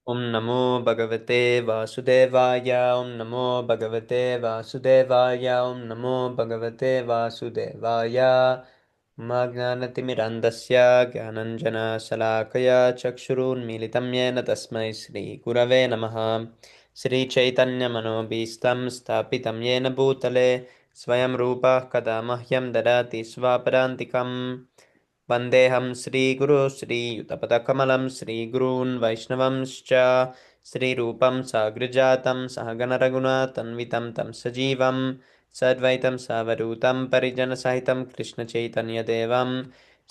Om Namo Bhagavate Vasudevaya. Om Namo Bhagavate Vasudevaya. Om Namo Bhagavate Vasudevaya. Magnanatimirandasya Gyananjana Salakaya Chakshurunmilitam Yena Tasmai Shri Gurave Namaha. Shri Chaitanya Manobhistam Sthapitam Yena Bhutale Swayam Rupa Kada Mahyam Dadati Svaparantikam. वन्देऽहं श्रीगुरु श्रीयुतपदकमलं श्रीगुरून् वैष्णवंश्च श्रीरूपं साग्रजातं सहगणरघुनाथन्वितं तं सजीवं सद्वैतं सावधूतं परिजनसहितं कृष्णचैतन्यदेवं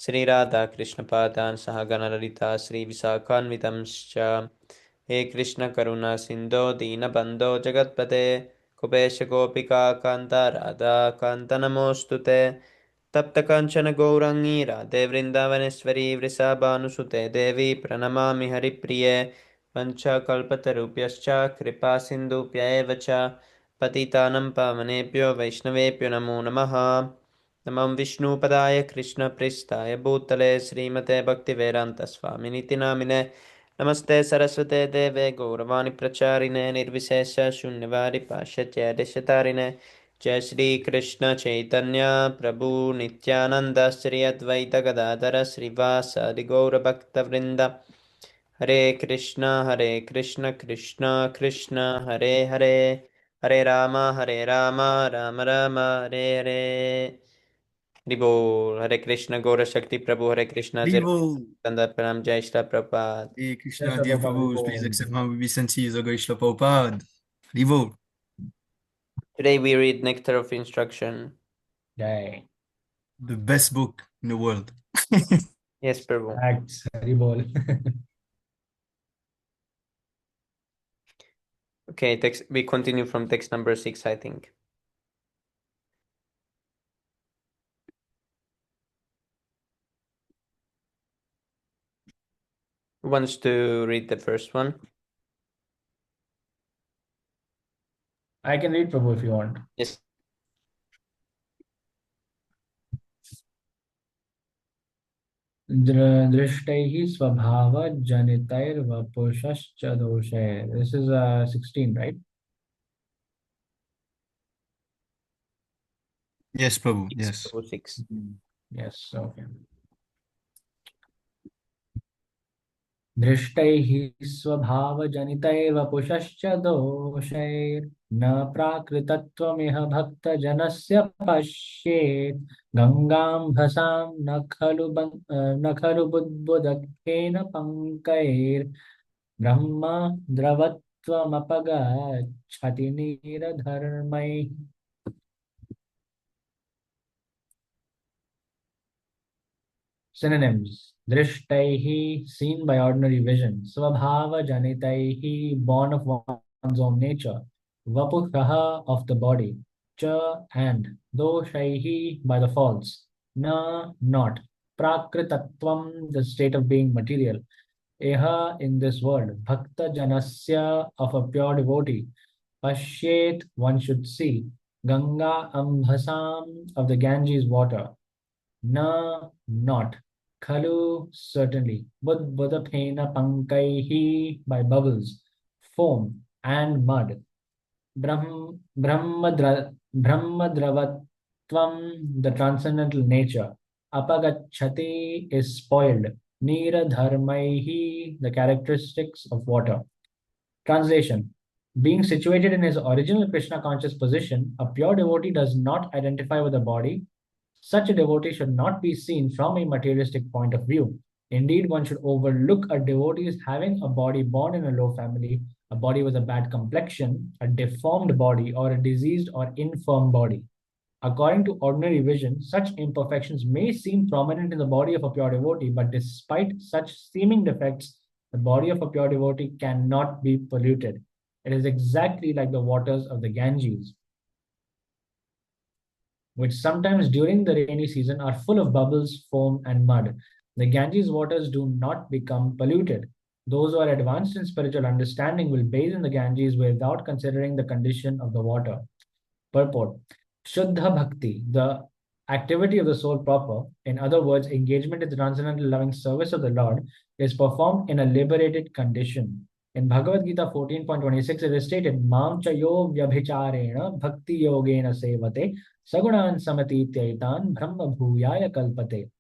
श्रीराधाकृष्णपादान् सहगणललिता श्रीविशाखान्वितंश्च हे कृष्णकरुणा सिन्धो दीनबन्धो जगत्पते कुपेशगोपिका कान्ता राधा कान्त नमोऽस्तु ते तप्त कांचन गौरांगी राधे वृंदावनेश्वरी वृषभानुसुते देवी प्रणमामि हरिप्रिये वंशकल्पतरुभ्यश्च कृपा सिन्धुभ्यैव च पतितानं पावनेभ्यो वैष्णवेभ्यो नमो नमः। नमः विष्णुपदाय कृष्णप्रेष्ठाय भूतले श्रीमते भक्तिवेदान्तस्वामिनिति नामिने नमस्ते सरस्वते देवे गौरवाणी प्रचारिणे निर्विशेष शून्यवारि पाश्चात्य देशतारिणे जय श्री कृष्ण चैतन्य प्रभु नित्यानंद श्री अद्वैत गदाधर श्रीवासादि गौर भक्त वृंद हरे कृष्ण कृष्ण कृष्ण हरे हरे हरे राम राम राम हरे हरे। हरि बोल। हरे कृष्ण गौर शक्ति प्रभु हरे कृष्ण जय Haribo. कंदर प्रणाम जय Shri Prabhupada. Hey Yes, Krishna, dear Prabhupada, Prabhu, please accept my obeisances, O Gaishla Prabhupada. Haribo. Today we read Nectar of Instruction. Jai. The best book in the world. Yes, Prabhu. Acts, Haribol. Okay, text, we continue from text number 6, I think. Who wants to read the first one? I can read, Prabhu, if you want. Yes. दृष्टैः स्वभावजनितैर्वपुषश्च दोषैः. This is 16, right? Yes, Prabhu, 6, yes. Prabhu, 6. Yes, okay. दृष्टैः स्वभावजनितैर्वपुषश्च दोषैर्न प्राकृतत्वमिह भक्तजनस्य पश्येत् गङ्गां भसां न खलु बुद्बुदत्तेन पङ्कैर्ब्रह्म द्रवत्वमपगच्छति नीरधर्मैः. Synonyms: Drishtaihi, seen by ordinary vision. Swabhava janitaihi, born of one's own nature. Vapukhaha, of the body. Cha, and. Doshaihi, by the faults. Na, not. Prakritatvam, the state of being material. Eha, in this world. Bhakta janasya, of a pure devotee. Pashyet, one should see. Ganga ambhasam, of the Ganges water. Na, not. Khalu, certainly. Budbudapena pankaihi, by bubbles, foam, and mud. Brahmadravatvam, the transcendental nature. Apagachati is spoiled. Niradharmaihi, the characteristics of water. Translation: being situated in his original Krishna conscious position, a pure devotee does not identify with the body. Such a devotee should not be seen from a materialistic point of view. Indeed, one should overlook a devotee as having a body born in a low family, a body with a bad complexion, a deformed body, or a diseased or infirm body. According to ordinary vision, such imperfections may seem prominent in the body of a pure devotee, but despite such seeming defects, the body of a pure devotee cannot be polluted. It is exactly like the waters of the Ganges, which sometimes during the rainy season are full of bubbles, foam, and mud. The Ganges waters do not become polluted. Those who are advanced in spiritual understanding will bathe in the Ganges without considering the condition of the water. Purport: Shuddha Bhakti, the activity of the soul proper, in other words, engagement in the transcendental loving service of the Lord, is performed in a liberated condition. In Bhagavad Gita 14.26, it is stated, Mam chayo vyabhicharena bhakti yogena sevate sagunan samatitaitan brahma bhuyaya kalpate.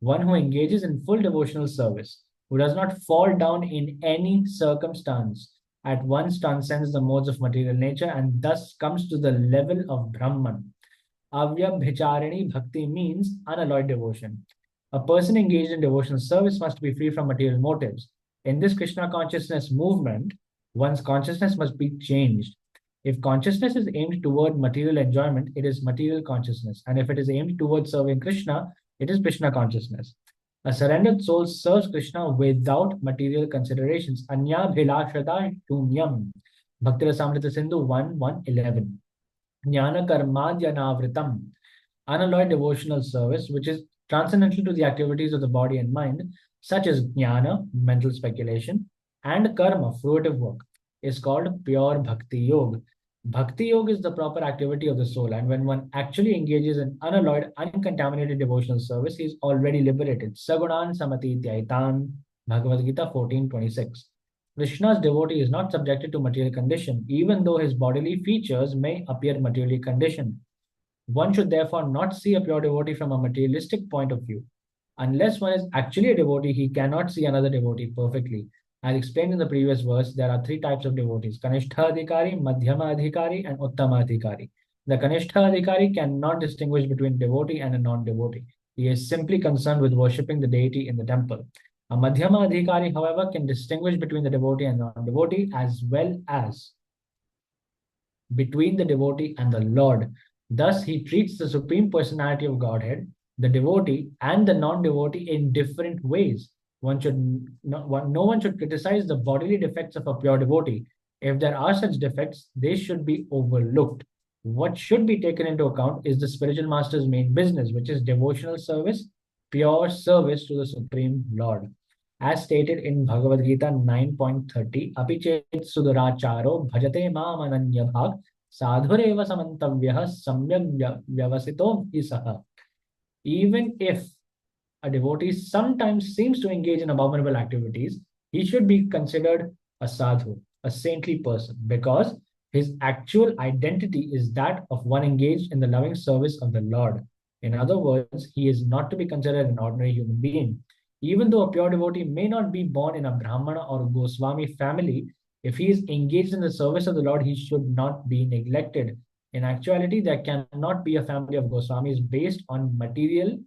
One who engages in full devotional service, who does not fall down in any circumstance, at once transcends the modes of material nature and thus comes to the level of Brahman. Avyabhicharini bhakti means unalloyed devotion. A person engaged in devotional service must be free from material motives. In this Krishna consciousness movement, one's consciousness must be changed. If consciousness is aimed toward material enjoyment, it is material consciousness. And if it is aimed towards serving Krishna, it is Krishna consciousness. A surrendered soul serves Krishna without material considerations. Anya bhilashada shunyam. Bhakti Rasamrita Sindhu 1:111. Jnana karmadhyanavritam, unalloyed devotional service, which is transcendental to the activities of the body and mind, such as jnana, mental speculation, and karma, fruitive work, is called pure bhakti yoga. Bhakti yoga is the proper activity of the soul, and when one actually engages in unalloyed, uncontaminated devotional service, he is already liberated. Sagunan samati tyaitan, Bhagavad Gita 14:26. Krishna's devotee is not subjected to material condition, even though his bodily features may appear materially conditioned. One should therefore not see a pure devotee from a materialistic point of view. Unless one is actually a devotee, he cannot see another devotee perfectly. As explained in the previous verse, there are three types of devotees: Kanishtha Adhikari, Madhyama Adhikari, and Uttama Adhikari. The Kanishtha Adhikari cannot distinguish between devotee and a non devotee. He is simply concerned with worshipping the deity in the temple. A Madhyama Adhikari, however, can distinguish between the devotee and non devotee as well as between the devotee and the Lord. Thus, he treats the Supreme Personality of Godhead, the devotee, and the non devotee in different ways. No one should criticize the bodily defects of a pure devotee. If there are such defects, they should be overlooked. What should be taken into account is the spiritual master's main business, which is devotional service, pure service to the Supreme Lord. As stated in Bhagavad Gita 9.30, Apichet Suduracharo Bhajate Mam Ananya Bhag Sadhureva Samantavyah Samyak Vyavasito Isaha. Even if a devotee sometimes seems to engage in abominable activities, he should be considered a sadhu, a saintly person, because his actual identity is that of one engaged in the loving service of the Lord. In other words, he is not to be considered an ordinary human being. Even though a pure devotee may not be born in a Brahmana or Goswami family, if he is engaged in the service of the Lord, he should not be neglected. In actuality, there cannot be a family of Goswamis based on material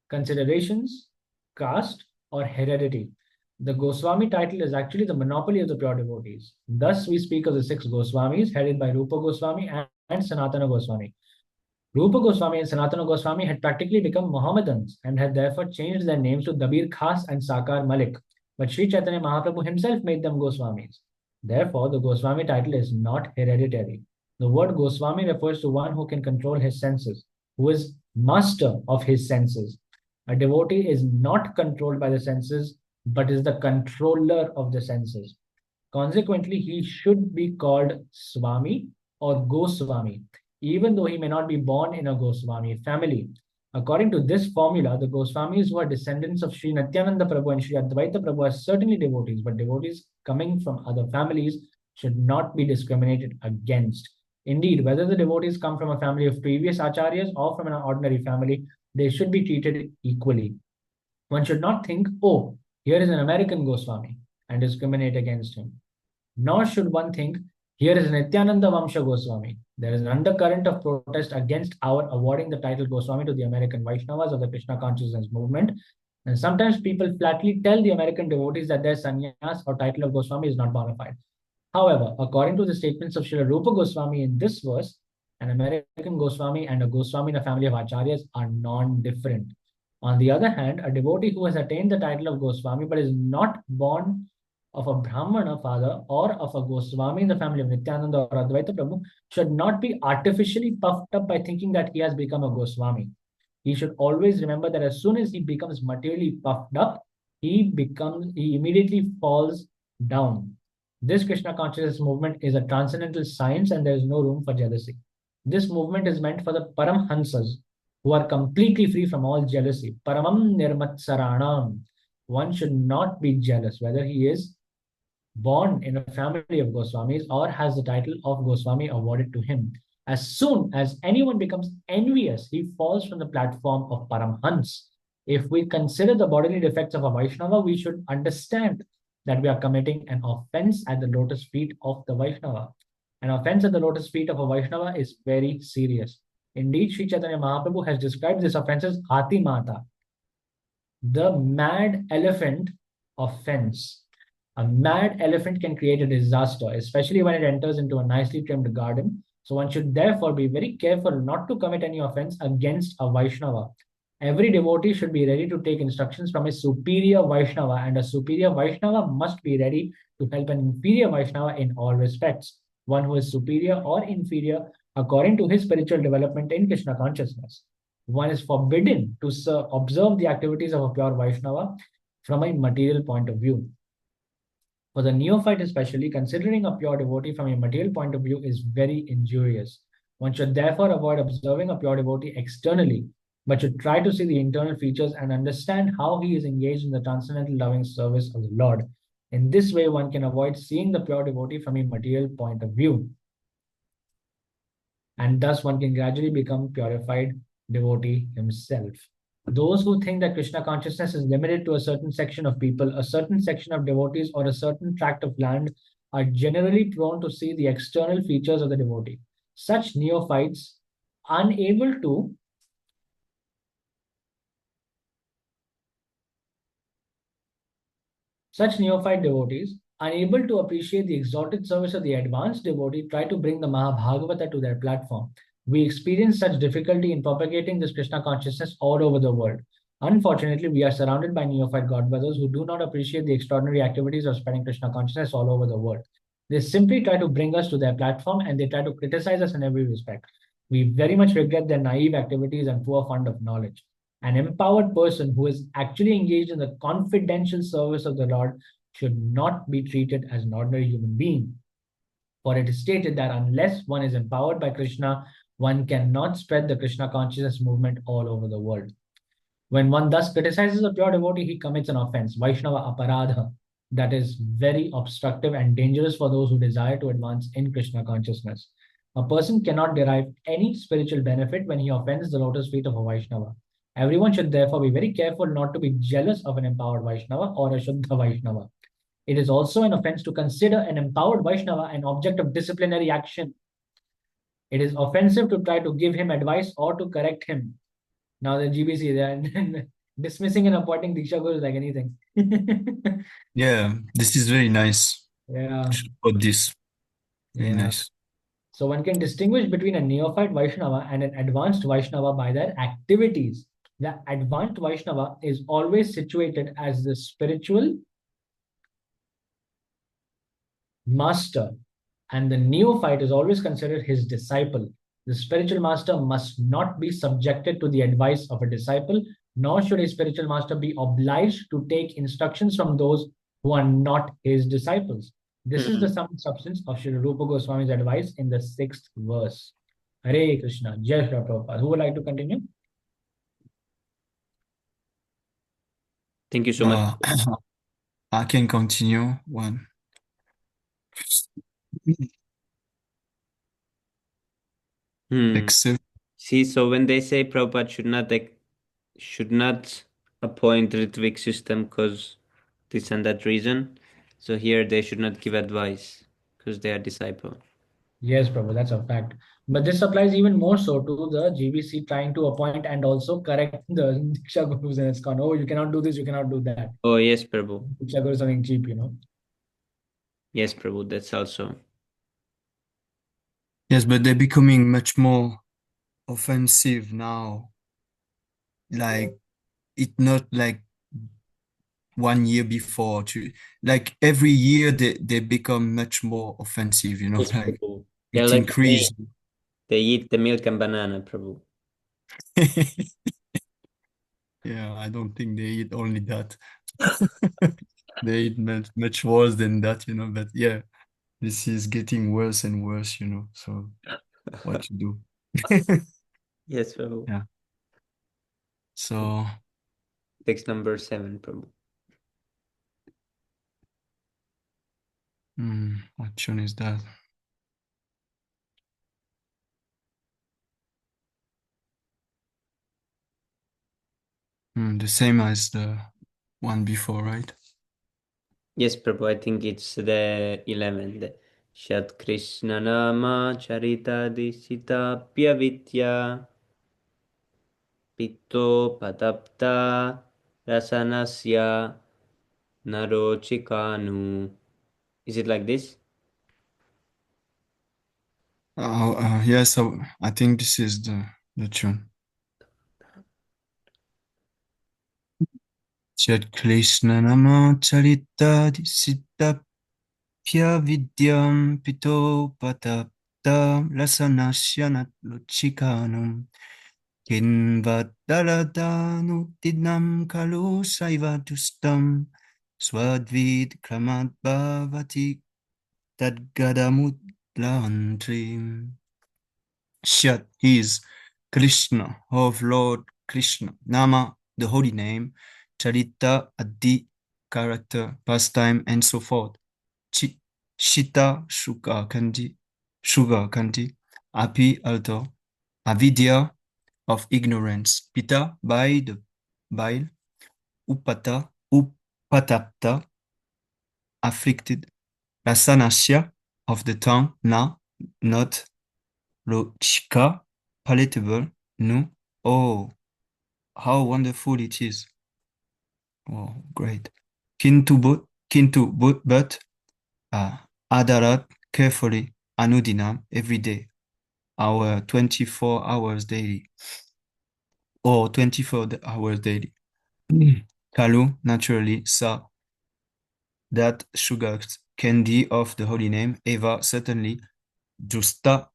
considerations, caste, or heredity. The Goswami title is actually the monopoly of the pure devotees. Thus, we speak of the six Goswamis headed by Rupa Goswami and Sanatana Goswami. Rupa Goswami and Sanatana Goswami had practically become Mohammedans and had therefore changed their names to Dabir Khas and Sakar Malik. But Sri Chaitanya Mahaprabhu himself made them Goswamis. Therefore, the Goswami title is not hereditary. The word Goswami refers to one who can control his senses, who is master of his senses. A devotee is not controlled by the senses, but is the controller of the senses. Consequently, he should be called Swami or Goswami, even though he may not be born in a Goswami family. According to this formula, the Goswamis who are descendants of Sri Nityananda Prabhu and Sri Advaita Prabhu are certainly devotees, but devotees coming from other families should not be discriminated against. Indeed, whether the devotees come from a family of previous acharyas or from an ordinary family, they should be treated equally. One should not think, oh, here is an American Goswami, and discriminate against him. Nor should one think, here is Nityananda Vamsha Goswami. There is an undercurrent of protest against our awarding the title Goswami to the American Vaishnavas of the Krishna consciousness movement. And sometimes people flatly tell the American devotees that their sannyas or title of Goswami is not bona fide. However, according to the statements of Srila Rupa Goswami in this verse, an American Goswami and a Goswami in a family of acharyas are non-different. On the other hand, a devotee who has attained the title of Goswami but is not born of a Brahmana father or of a Goswami in the family of Nityananda or Advaita Prabhu should not be artificially puffed up by thinking that he has become a Goswami. He should always remember that as soon as he becomes materially puffed up, he immediately falls down. This Krishna consciousness movement is a transcendental science and there is no room for jealousy. This movement is meant for the Paramhansas, who are completely free from all jealousy. Paramam Nirmatsaranam. one should not be jealous whether he is born in a family of Goswamis or has the title of Goswami awarded to him. As soon as anyone becomes envious, he falls from the platform of Paramhans. If we consider the bodily defects of a Vaishnava, we should understand that we are committing an offense at the lotus feet of the Vaishnava. An offense at the lotus feet of a Vaishnava is very serious. Indeed, Sri Chaitanya Mahaprabhu has described this offense as Hati Mata, the mad elephant offense. A mad elephant can create a disaster, especially when it enters into a nicely trimmed garden. So one should therefore be very careful not to commit any offense against a Vaishnava. Every devotee should be ready to take instructions from a superior Vaishnava, and a superior Vaishnava must be ready to help an inferior Vaishnava in all respects. One who is superior or inferior according to his spiritual development in Krishna consciousness. One is forbidden to observe the activities of a pure Vaishnava from a material point of view. For the neophyte, especially, considering a pure devotee from a material point of view is very injurious. One should therefore avoid observing a pure devotee externally, but should try to see the internal features and understand how he is engaged in the transcendental loving service of the Lord. In this way, one can avoid seeing the pure devotee from a material point of view, and thus one can gradually become purified devotee himself. Those who think that Krishna consciousness is limited to a certain section of people, a certain section of devotees, or a certain tract of land are generally prone to see the external features of the devotee. Such neophytes, unable to Such neophyte devotees, unable to appreciate the exalted service of the advanced devotee, try to bring the Mahabhagavata to their platform. We experience such difficulty in propagating this Krishna consciousness all over the world. Unfortunately, we are surrounded by neophyte godbrothers who do not appreciate the extraordinary activities of spreading Krishna consciousness all over the world. They simply try to bring us to their platform and they try to criticize us in every respect. We very much regret their naive activities and poor fund of knowledge. An empowered person who is actually engaged in the confidential service of the Lord should not be treated as an ordinary human being. For it is stated that unless one is empowered by Krishna, one cannot spread the Krishna consciousness movement all over the world. When one thus criticizes a pure devotee, he commits an offense, Vaishnava aparadha, that is very obstructive and dangerous for those who desire to advance in Krishna consciousness. A person cannot derive any spiritual benefit when he offends the lotus feet of a Vaishnava. Everyone should therefore be very careful not to be jealous of an empowered Vaishnava or a Shuddha Vaishnava. It is also an offense to consider an empowered Vaishnava an object of disciplinary action. It is offensive to try to give him advice or to correct him. Now the GBC, they are dismissing and appointing Diksha Gurus like anything. Yeah, this is very nice. Yeah, Should put this. Very yeah. nice. So one can distinguish between a neophyte Vaishnava and an advanced Vaishnava by their activities. The advanced Vaishnava is always situated as the spiritual master, and the neophyte is always considered his disciple. The spiritual master must not be subjected to the advice of a disciple, nor should a spiritual master be obliged to take instructions from those who are not his disciples. This is the Hmm. sum and substance of Sri Rupa Goswami's advice in the 6th verse. Hare Krishna, Jai Shri Prabhupada. Who would like to continue? Thank you so much. I can continue one. Hmm. Except, See, so when they say Prabhupada should not appoint Ritvik system because this and that reason, so here they should not give advice because they are disciple. Yes, Prabhu, that's a fact. But this applies even more so to the GBC trying to appoint and also correct the Diksha Gurus in ISKCON. Oh, you cannot do this, you cannot do that. Oh yes, Prabhu. Diksha Guru is something cheap. Yes, Prabhu. That's also. yes, but they're becoming much more offensive now. Like, it not like 1 year before to like every year they become much more offensive, Yes, like Prabhu. They're it like increased. they eat the milk and banana, Prabhu. Yeah, I don't think they eat only that. They eat much worse than that, but yeah, this is getting worse and worse, so what to do? Yes, Prabhu. Yeah. So Text number 7, Prabhu. What tune is that? The same as the one before, right? Yes, Prabhu, I think it's the 11th. Shat Krishna Nama Charita Disita Vidya Pitto Patapta Rasanasya Narochikanu. Is it like this? Yes, I think this is the tune. Shat Krishna Nama Charita Disita Vidyam Pito Patapta Lasanasyanat Luchikanum Kinvadaladanu Tidnam Kalu Saivatustam Swadvid Kramat Bhavati Tadgadamut Lantrim. Shat is Krishna, of Lord Krishna. Nama, the holy name. Charita, Adi, character, pastime, and so forth. Shita, sugar candy. Api, alto. Avidya, of ignorance. Pita, by the bile. Upatapta, afflicted. Rasanasya, of the tongue. Na, not. Lochika, palatable. Nu, oh, how wonderful it is. Oh, great. But, Adarat, carefully, Anudinam, every day, our 24 hours daily, or 24 hours daily. Kalu, naturally, Sa, that sugar candy of the holy name. Eva, certainly. Justa,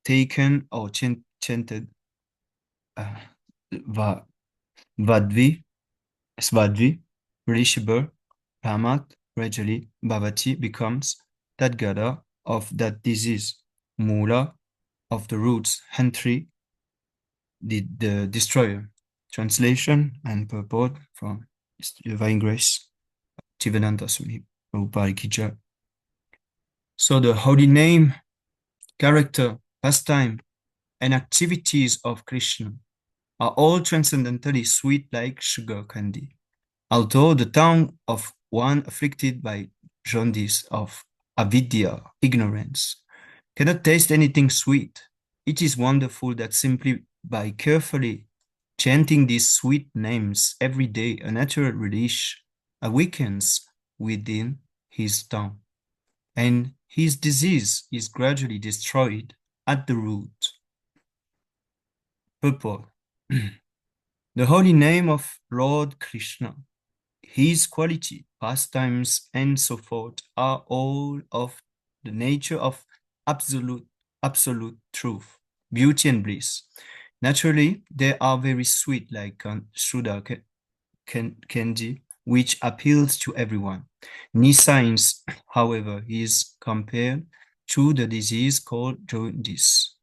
taken or chanted. Va, Vadvi, Svadvi, relishable, Ramat, gradually, Bhavati becomes Tadgada of that disease, Mula of the roots, Hantri, the destroyer. Translation and purport from Divine Grace, Tivedanta Swami Prabhupada Ki Jai. So the holy name, character, pastime, and activities of Krishna are all transcendently sweet like sugar candy. Although the tongue of one afflicted by jaundice of avidya, ignorance, cannot taste anything sweet, it is wonderful that simply by carefully chanting these sweet names every day, a natural relish awakens within his tongue, and his disease is gradually destroyed at the root. Purport. The holy name of Lord Krishna, his quality, pastimes, and so forth are all of the nature of absolute truth, beauty, and bliss. Naturally, they are very sweet, like Shuddha candy, which appeals to everyone. Nescience, however, is compared to the disease called jaundice,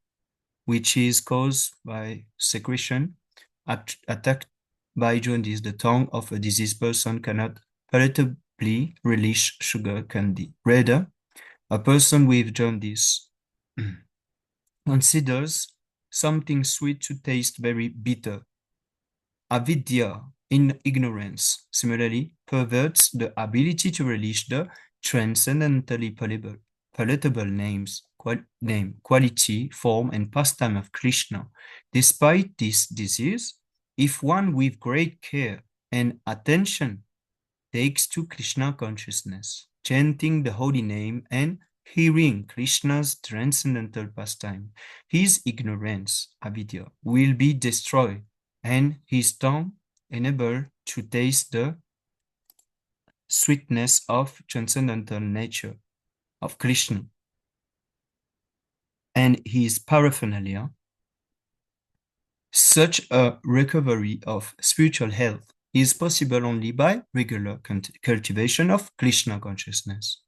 which is caused by secretion attacked by jaundice. The tongue of a diseased person cannot palatably relish sugar candy. Rather, a person with jaundice considers something sweet to taste very bitter. Avidya, in ignorance, similarly perverts the ability to relish the transcendently palatable name, quality, form, and pastime of Krishna. Despite this disease, if one with great care and attention takes to Krishna consciousness, chanting the holy name and hearing Krishna's transcendental pastime, his ignorance, avidya, will be destroyed and his tongue enabled to taste the sweetness of transcendental nature of Krishna. And his paraphernalia, such a recovery of spiritual health is possible only by regular cultivation of Krishna consciousness.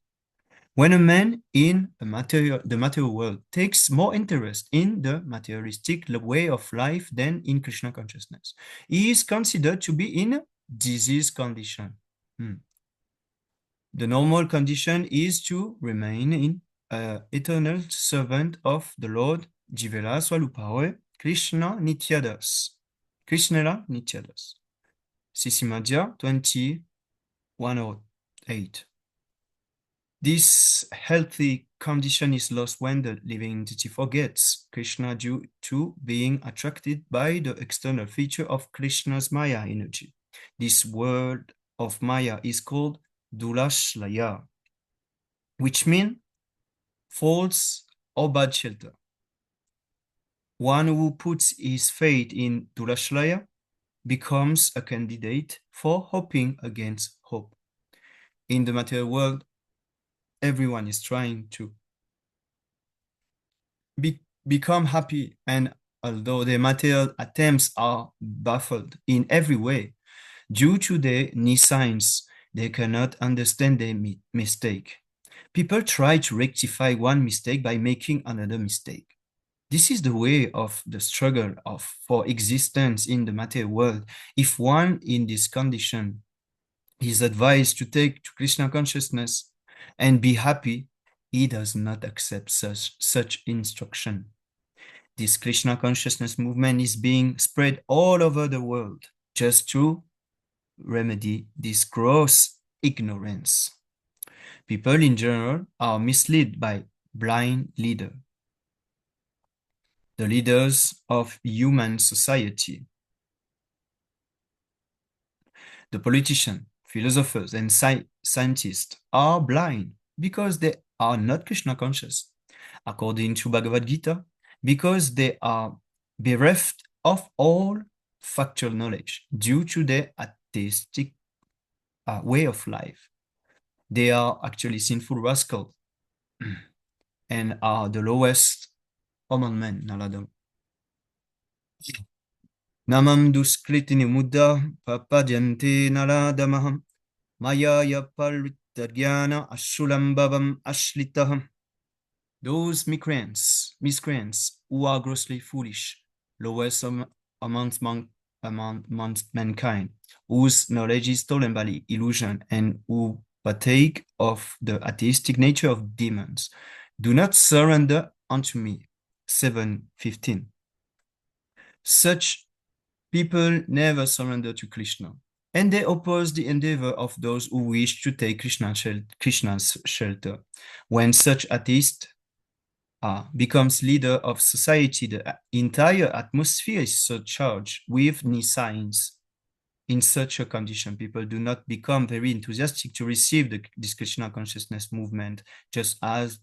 When a man in the material world takes more interest in the materialistic way of life than in Krishna consciousness, he is considered to be in a disease condition. The normal condition is to remain in eternal servant of the Lord Jivela Swalupawe, Krishna Nityadas. Krishna Nityadas. Sisimadhya 2108. This healthy condition is lost when the living entity forgets Krishna due to being attracted by the external feature of Krishna's Maya energy. This world of Maya is called Dulashlaya, which means false or bad shelter. One who puts his faith in Dulashlaya becomes a candidate for hoping against hope. In the material world, everyone is trying to become happy, and although their material attempts are baffled in every way, due to their nescience, they cannot understand their mistake. People try to rectify one mistake by making another mistake. This is the way of the struggle for existence in the material world. If one in this condition is advised to take to Krishna consciousness and be happy, he does not accept such instruction. This Krishna consciousness movement is being spread all over the world just to remedy this gross ignorance. People in general are misled by blind leaders. The leaders of human society, the politicians, philosophers, and scientists are blind because they are not Krishna conscious. According to Bhagavad Gita, because they are bereft of all factual knowledge due to their atheistic way of life. They are actually sinful rascals and are the lowest common men, Naladam. Namam duskritini muddha papadyante naladamaham maya yapalvitagyana ashulambhavam ashlitaham. Those miscreants who are grossly foolish, lowest amongst mankind, whose knowledge is stolen by illusion, and who partake of the atheistic nature of demons, do not surrender unto me. 7:15. Such people never surrender to Krishna, and they oppose the endeavor of those who wish to take Krishna's shelter. When such atheist becomes leader of society, the entire atmosphere is surcharged with nescience. In such a condition, people do not become very enthusiastic to receive this Krishna consciousness movement, just as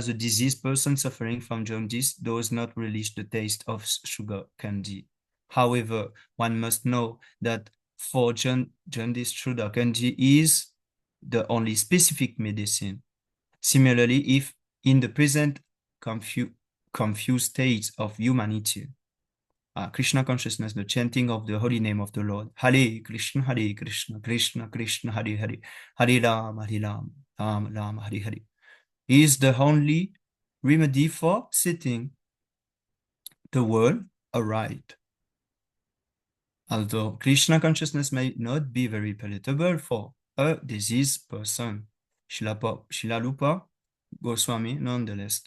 a diseased person suffering from jaundice does not relish the taste of sugar candy. However, one must know that for jaundice, sugar candy is the only specific medicine. Similarly, if in the present confused state of humanity, Krishna consciousness, the chanting of the holy name of the Lord, Hare Krishna, Krishna Krishna, Hare Hare, Hare Ram, Ram Ram, Hare Hare, is the only remedy for setting the world aright. Although Krishna consciousness may not be very palatable for a diseased person, Srila Rupa Goswami nonetheless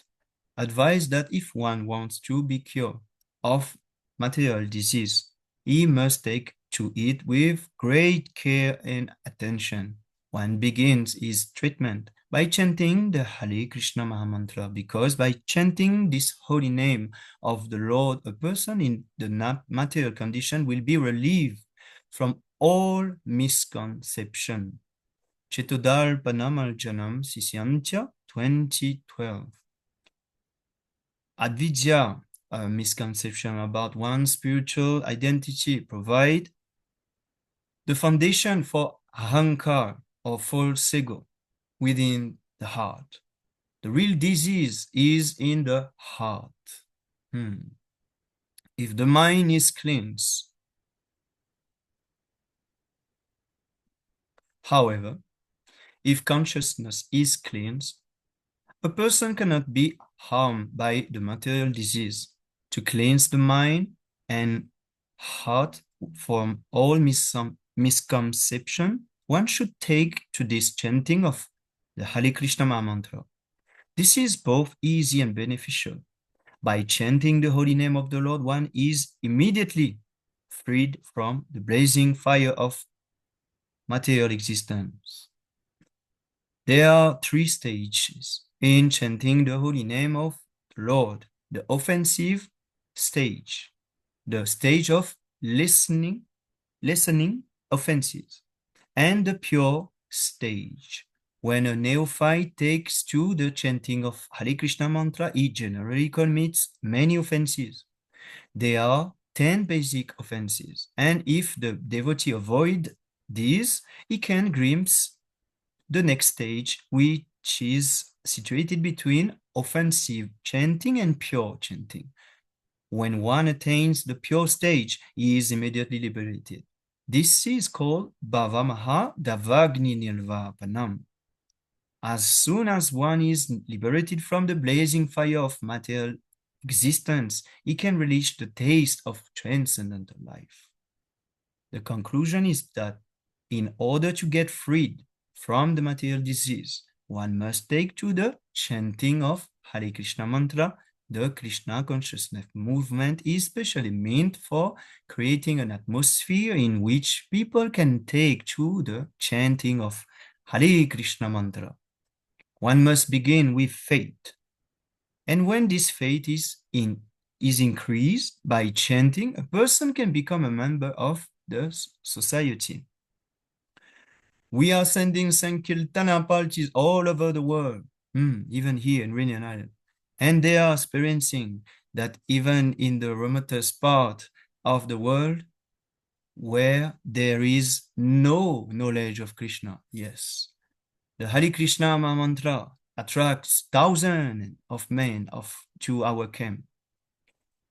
advised that if one wants to be cured of material disease, he must take to it with great care and attention. One begins his treatment by chanting the Hare Krishna Mahamantra, because by chanting this holy name of the Lord, a person in the material condition will be relieved from all misconception. Chetudal Panamal Janam Sisyantya 2012. Advidya, a misconception about one's spiritual identity, provide the foundation for ahankar, or false ego, within the heart. The real disease is in the heart. If the mind is cleansed, however, if consciousness is cleansed, a person cannot be harmed by the material disease. To cleanse the mind and heart from all misconception, one should take to this chanting of the Hare Krishna Maha Mantra. This is both easy and beneficial. By chanting the holy name of the Lord, one is immediately freed from the blazing fire of material existence. There are 3 stages in chanting the holy name of the Lord. The offensive stage, the stage of listening offenses, and the pure stage. When a neophyte takes to the chanting of Hare Krishna mantra, he generally commits many offenses. There are 10 basic offenses, and if the devotee avoid these, he can glimpse the next stage, which is situated between offensive chanting and pure chanting. When one attains the pure stage, he is immediately liberated. This is called Bhavamaha Davagni Nirvapanam. As soon as one is liberated from the blazing fire of material existence, he can relish the taste of transcendental life. The conclusion is that in order to get freed from the material disease, one must take to the chanting of Hare Krishna mantra. The Krishna consciousness movement is specially meant for creating an atmosphere in which people can take to the chanting of Hare Krishna mantra. One must begin with faith. And when this faith is increased by chanting, a person can become a member of the society. We are sending Sankirtana parties all over the world, even here in Reunion Island. And they are experiencing that even in the remotest part of the world, where there is no knowledge of Krishna, yes, the Hare Krishna mantra attracts thousands of men to our camp.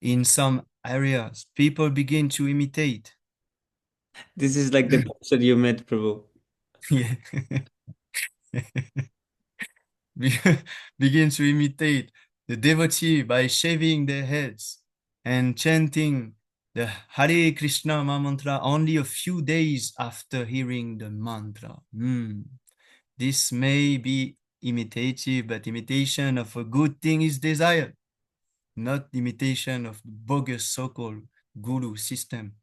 In some areas, people begin to imitate. This is like the dancer you met, Prabhu. Yeah. Begin to imitate the devotee by shaving their heads and chanting the Hare Krishna mantra only a few days after hearing the mantra. This may be imitative, but imitation of a good thing is desired, not imitation of the bogus so-called guru system.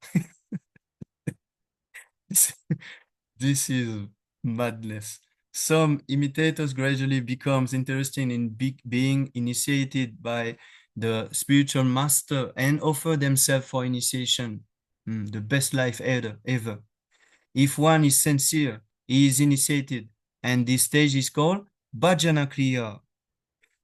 This is madness. Some imitators gradually becomes interested in being initiated by the spiritual master and offer themselves for initiation. The best life ever. If one is sincere, he is initiated, and this stage is called Bhajana Kriya.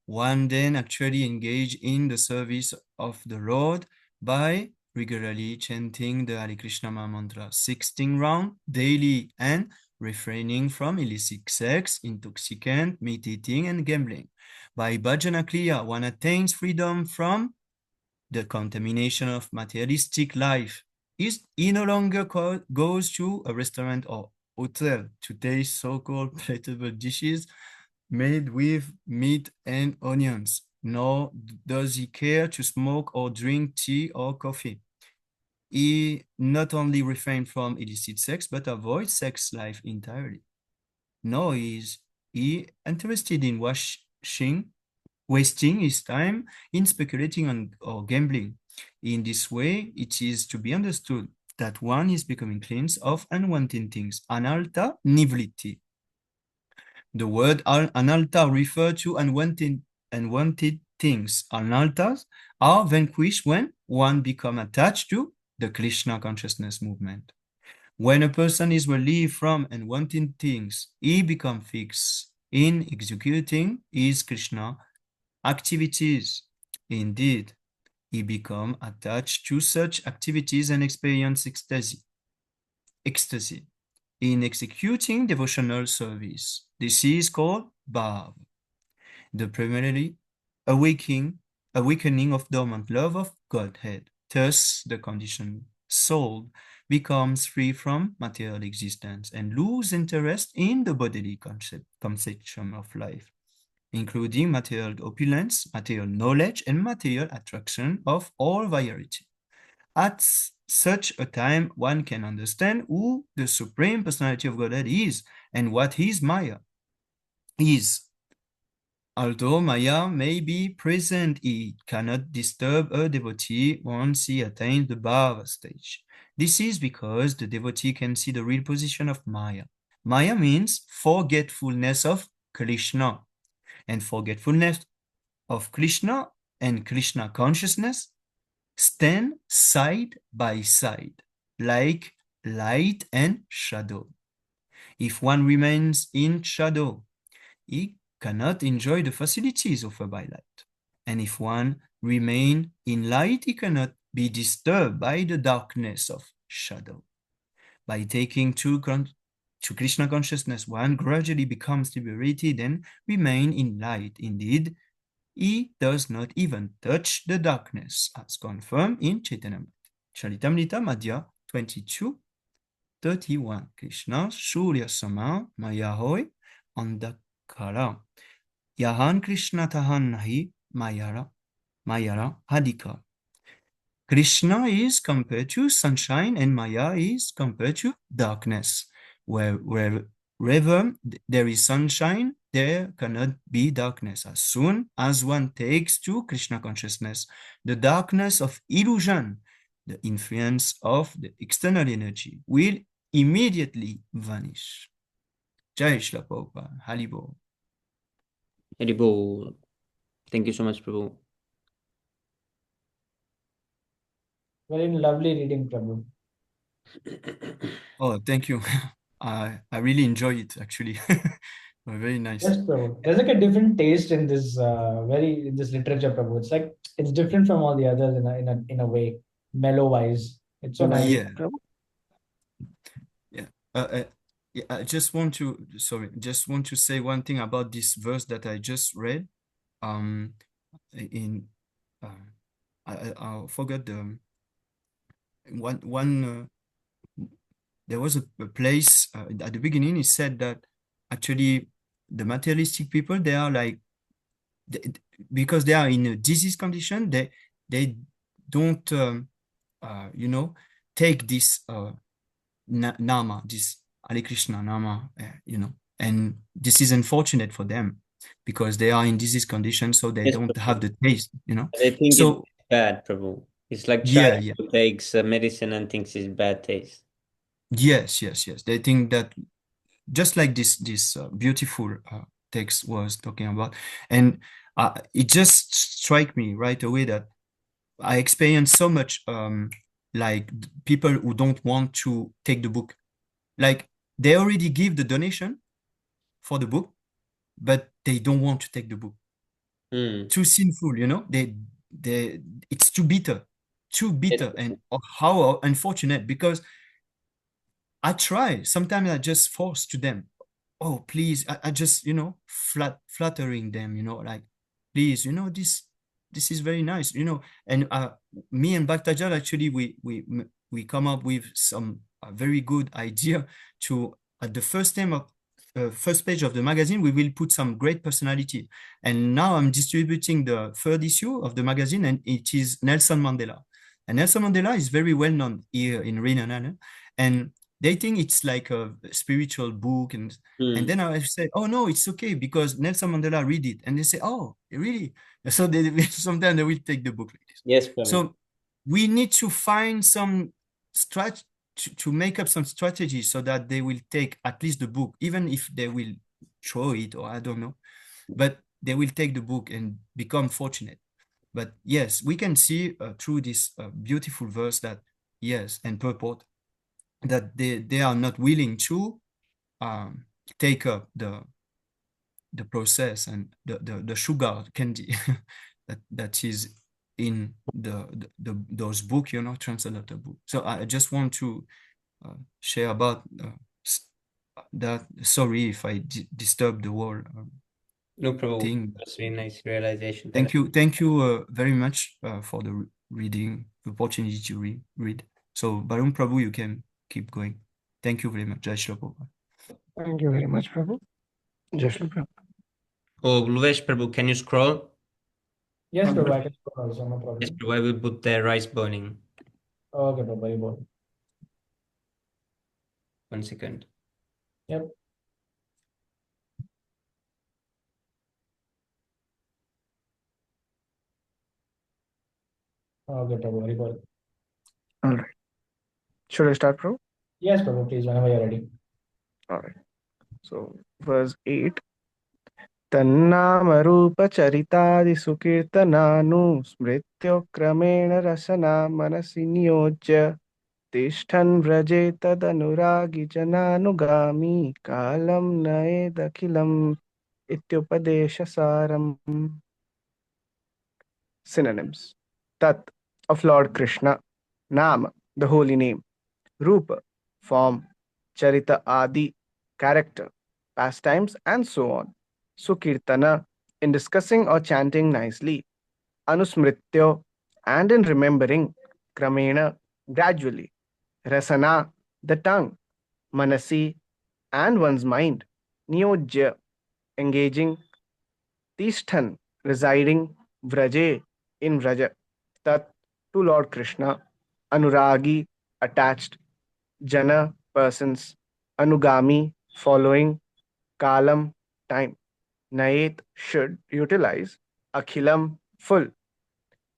One then actually engage in the service of the Lord by regularly chanting the Hare Krishna mantra 16 rounds daily and refraining from illicit sex, intoxicant, meditating, and gambling. By Bhajana Kriya, one attains freedom from the contamination of materialistic life. He no longer goes to a restaurant or hotel to taste so-called palatable dishes made with meat and onions, nor does he care to smoke or drink tea or coffee. He not only refrains from illicit sex, but avoids sex life entirely. Nor is he interested in wasting his time in speculating on or gambling. In this way, it is to be understood that one is becoming cleansed of unwanted things, analta nivritti. The word analta refers to unwanted things. Analtas are vanquished when one becomes attached to the Krishna consciousness movement. When a person is relieved from unwanted things, he becomes fixed in executing his Krishna activities. Indeed, he becomes attached to such activities and experience ecstasy in executing devotional service. This is called Bhav, the primarily awakening of dormant love of Godhead. Thus, the conditioned soul becomes free from material existence and lose interest in the bodily conception of life, including material opulence, material knowledge, and material attraction of all variety. At such a time one can understand who the Supreme Personality of Godhead is and what his Maya is. Although Maya may be present, it cannot disturb a devotee once he attains the Bhava stage. This is because the devotee can see the real position of Maya. Maya means forgetfulness of Krishna, and forgetfulness of Krishna and Krishna consciousness stand side by side, like light and shadow. If one remains in shadow, he cannot enjoy the facilities offered by light. And if one remain in light, he cannot be disturbed by the darkness of shadow. By taking to Krishna consciousness, one gradually becomes liberated and remain in light. Indeed, he does not even touch the darkness, as confirmed in Charitamrita Madhya 22:31. Krishna Surya Sama Mayahoy Andakara. Yahan Krishna Tahan Nahi Mayara Hadika. Krishna is compared to sunshine and Maya is compared to darkness. Wherever there is sunshine, there cannot be darkness. As soon as one takes to Krishna consciousness, the darkness of illusion, the influence of the external energy, will immediately vanish. Jai Shri Prabhupada, Haribo. Haribol. Thank you so much, Prabhu. Very lovely reading, Prabhu. Oh, thank you. I really enjoy it actually. Very nice. Yes, Prabhu. There's like a different taste in this in this literature, Prabhu. It's like it's different from all the others in a way, mellow wise. It's so nice. Yeah, yeah. Yeah, I just want to say one thing about this verse that I just read. In I forgot the one. There was a place at the beginning. He said that actually the materialistic people, they are like because they are in a disease condition, they don't take this nama, this Hare Krishna nama, and this is unfortunate for them because they are in disease condition, so they Yes, don't have Prabhu. the taste, They think it's So bad, Prabhu. It's like child yeah, yeah, who takes medicine and thinks it's bad taste. yes, yes, yes. They think that just like this beautiful text was talking about, and it just struck me right away that I experienced so much like people who don't want to take the book. Like they already give the donation for the book, but they don't want to take the book. Too sinful, they it's too bitter, Yes, and Prabhu. how unfortunate because I try. Sometimes I just force to them. Oh, please. I just, flattering them, like, please, this is very nice, and me and Bhaktajal actually we come up with some very good idea to at the first page of the magazine, we will put some great personality. And now I'm distributing the third issue of the magazine, and it is Nelson Mandela. And Nelson Mandela is very well known here in Renana, and they think it's like a spiritual book, and then I say, oh no, it's okay because Nelson Mandela read it, and they say, oh, really? So they sometimes they will take the book like this. Yes, Prabhu. So we need to find some strat to make up some strategies so that they will take at least the book, even if they will throw it or I don't know, but they will take the book and become fortunate. But yes, we can see through this beautiful verse that yes, and purport that they are not willing to take up the process and the sugar candy that is in those book, translator book. So I just want to share about that. Sorry if I disturb the whole No, Prabhu. thing. That's really nice realization. Thank you very much for the reading, the opportunity to read. So Barun Prabhu, you can keep going. Thank you very much. Jai Shri Prabhupada. Thank you very much, Prabhu. Just Prabhu. Oh, Luvesh Prabhu, can you scroll? Yes, Prabhu. I can scroll also, no Yes, problem. Prabhu, I will put the rice burning. Okay, Prabhu, you both. 1 second. Yep. Okay, Prabhu, very good. All right. Should I start, Prabhu? Yes, Prabhu, please, whenever you're ready. All right. So, verse 8. तन्नामरूपचरितादिसुकीर्तनानुस्मृत्यो रसना मनसि नियोज्य तिष्ठन् व्रजे तदनुरागिजनानुगामी कालं नयेदखिलम् इत्युपदेशसारम्. Synonyms. Tat, of Lord Krishna. Nam, the holy name. Rupa, form. Charita Adi, character, pastimes, and so on. Sukirtana, in discussing or chanting nicely. Anusmrityo, and in remembering. Kramena, gradually. Rasana, the tongue. Manasi, and one's mind. Niyojya, engaging. Tishthan, residing. Vraje, in Vraja. Tat, to Lord Krishna. Anuragi, attached. Jana, persons. Anugami, following. Kalam, time. Nayet, should, utilize. Akhilam, full.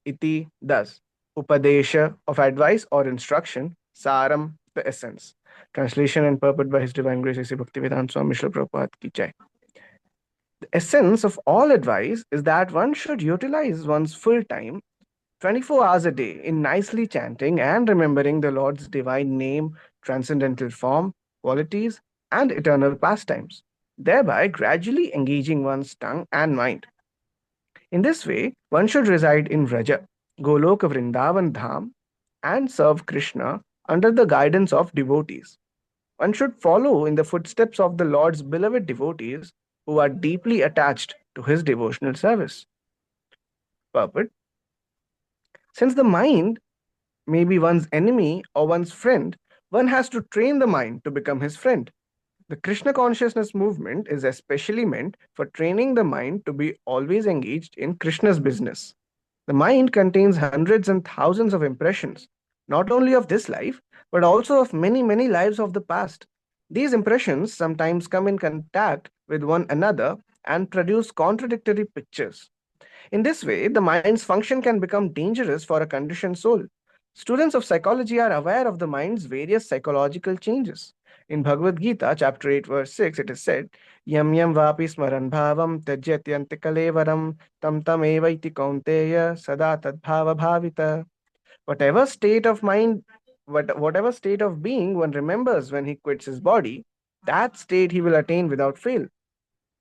Iti, thus. Upadesha, of advice or instruction. Saram, the essence. Translation and purport by His Divine Grace A.C. Bhaktivedanta Swami Srila Prabhupada ki jai. The essence of all advice is that one should utilize one's full time 24 hours a day in nicely chanting and remembering the Lord's divine name, transcendental form, qualities, and eternal pastimes, thereby gradually engaging one's tongue and mind. In this way, one should reside in Vraja, Goloka Vrindavan Dham, and serve Krishna under the guidance of devotees. One should follow in the footsteps of the Lord's beloved devotees who are deeply attached to his devotional service. Purport. Since the mind may be one's enemy or one's friend, one has to train the mind to become his friend. The Krishna consciousness movement is especially meant for training the mind to be always engaged in Krishna's business. The mind contains hundreds and thousands of impressions, not only of this life, but also of many, many lives of the past. These impressions sometimes come in contact with one another and produce contradictory pictures. In this way, the mind's function can become dangerous for a conditioned soul. Students of psychology are aware of the mind's various psychological changes. In Bhagavad Gita, chapter 8, verse 6, it is said, Yam yam vapi smaran bhavam tyajyatyanti kalevaram tam tam eva iti kaunteya sada tad bhava bhavita. Whatever state of mind, whatever state of being one remembers when he quits his body, that state he will attain without fail.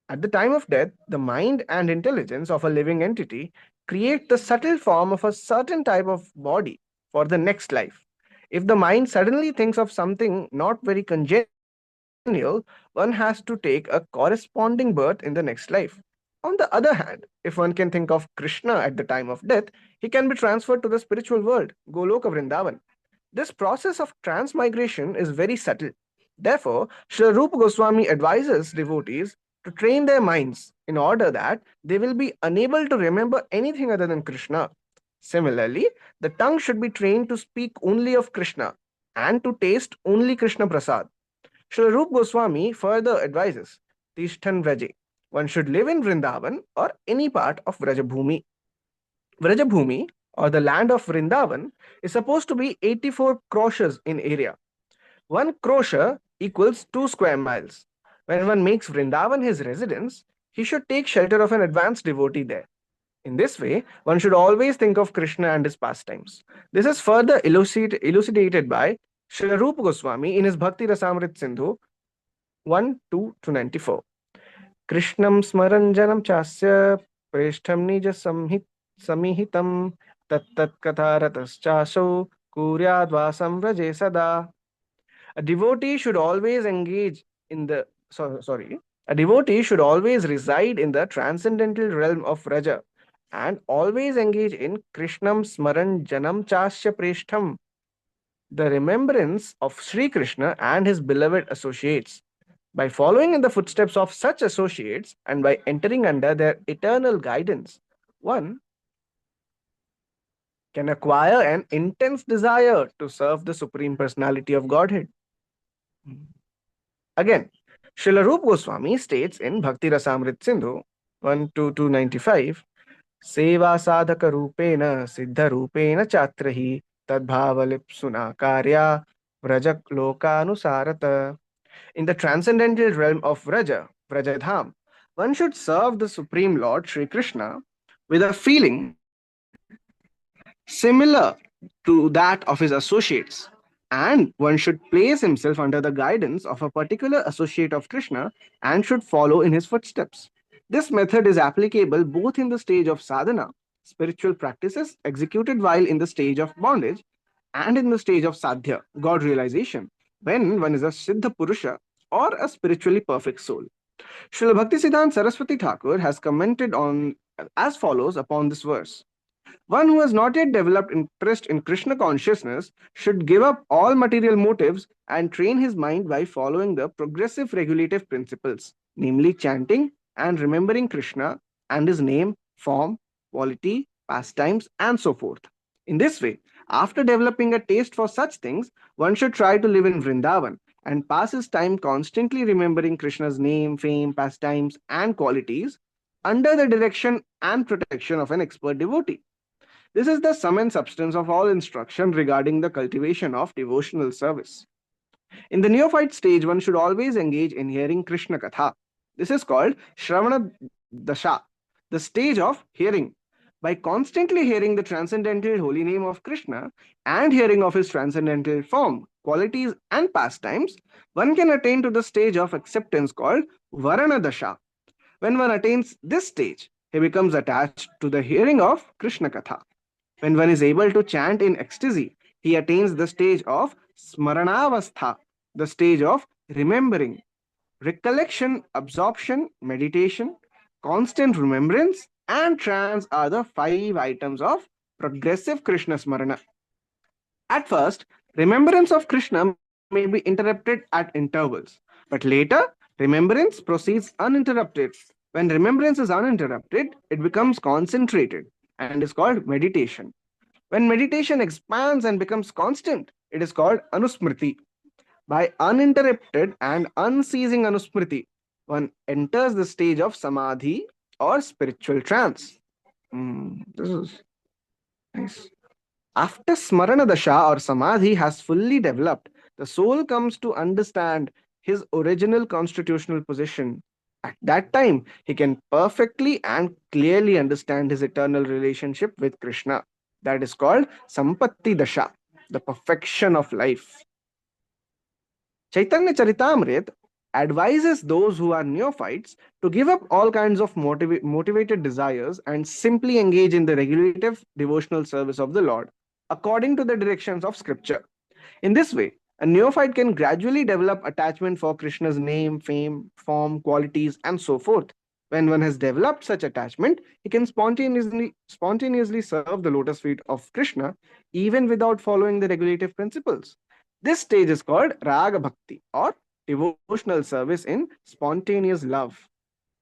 At the time of death, the mind and intelligence of a living entity create the subtle form of a certain type of body for the next life. If the mind suddenly thinks of something not very congenial, one has to take a corresponding birth in the next life. On the other hand, if one can think of Krishna at the time of death, he can be transferred to the spiritual world, Goloka Vrindavan. This process of transmigration is very subtle. Therefore, Srila Rupa Goswami advises devotees to train their minds in order that they will be unable to remember anything other than Krishna. Similarly, the tongue should be trained to speak only of Krishna and to taste only Krishna Prasad. Srila Rupa Goswami further advises Tishthan Vraje. One should live in Vrindavan or any part of Vrajabhumi. Vrajabhumi, or the land of Vrindavan, is supposed to be 84 crores in area. One crore equals 2 square miles. When one makes Vrindavan his residence, he should take shelter of an advanced devotee there. In this way, one should always think of Krishna and his pastimes. This is further elucidated by Srila Rupa Goswami in his Bhakti Rasamrit Sindhu 1 2 to 94. Krishnam smaranjanam chasya preshtham nija samihitam tattat katharatas chaso kuryad vasam vraje sada. A devotee should always engage in the sorry. A devotee should always reside in the transcendental realm of Raja and always engage in Krishnam Smaran Janam Chasya Preshtham, the remembrance of Sri Krishna and his beloved associates. By following in the footsteps of such associates and by entering under their eternal guidance, one can acquire an intense desire to serve the Supreme Personality of Godhead. Again, Srila Rupa Goswami states in Bhakti Rasamrit Sindhu 12295, Seva sadhaka rupena siddha rupena chatrahi tadbhavalipsuna karya vrajak lokanusarata. In the transcendental realm of Vrajadham, one should serve the Supreme Lord Sri Krishna with a feeling similar to that of his associates, and one should place himself under the guidance of a particular associate of Krishna and should follow in his footsteps. This method is applicable both in the stage of sadhana, spiritual practices executed while in the stage of bondage, and in the stage of sadhya, God realization, when one is a Siddha Purusha or a spiritually perfect soul. Srila Bhaktisiddhanta Saraswati Thakur has commented on as follows upon this verse. One who has not yet developed interest in Krishna consciousness should give up all material motives and train his mind by following the progressive regulative principles, namely chanting and remembering Krishna and his name, form, quality, pastimes, and so forth. In this way, after developing a taste for such things, one should try to live in Vrindavan and pass his time constantly remembering Krishna's name, fame, pastimes, and qualities under the direction and protection of an expert devotee. This is the sum and substance of all instruction regarding the cultivation of devotional service. In the neophyte stage, one should always engage in hearing Krishna Katha. This is called Shravana Dasha, the stage of hearing. By constantly hearing the transcendental holy name of Krishna and hearing of his transcendental form, qualities, and pastimes, one can attain to the stage of acceptance called Varana Dasha. When one attains this stage, he becomes attached to the hearing of Krishna Katha. When one is able to chant in ecstasy, he attains the stage of smaranavastha, the stage of remembering. Recollection, absorption, meditation, constant remembrance, and trance are the five items of progressive Krishna smarana. At first, remembrance of Krishna may be interrupted at intervals, but later, remembrance proceeds uninterrupted. When remembrance is uninterrupted, it becomes concentrated and is called meditation. When meditation expands and becomes constant, it is called anusmriti. By uninterrupted and unceasing anusmriti, one enters the stage of samadhi or spiritual trance. This is nice. After Smarana Dasha or Samadhi has fully developed, the soul comes to understand his original constitutional position. At that time, he can perfectly and clearly understand his eternal relationship with Krishna. That is called Sampatti Dasha, the perfection of life. Chaitanya Charitamrit advises those who are neophytes to give up all kinds of motivated desires and simply engage in the regulative devotional service of the Lord according to the directions of Scripture. In this way, a neophyte can gradually develop attachment for Krishna's name, fame, form, qualities, and so forth. When one has developed such attachment, he can spontaneously serve the lotus feet of Krishna even without following the regulative principles. This stage is called Raga Bhakti or devotional service in spontaneous love.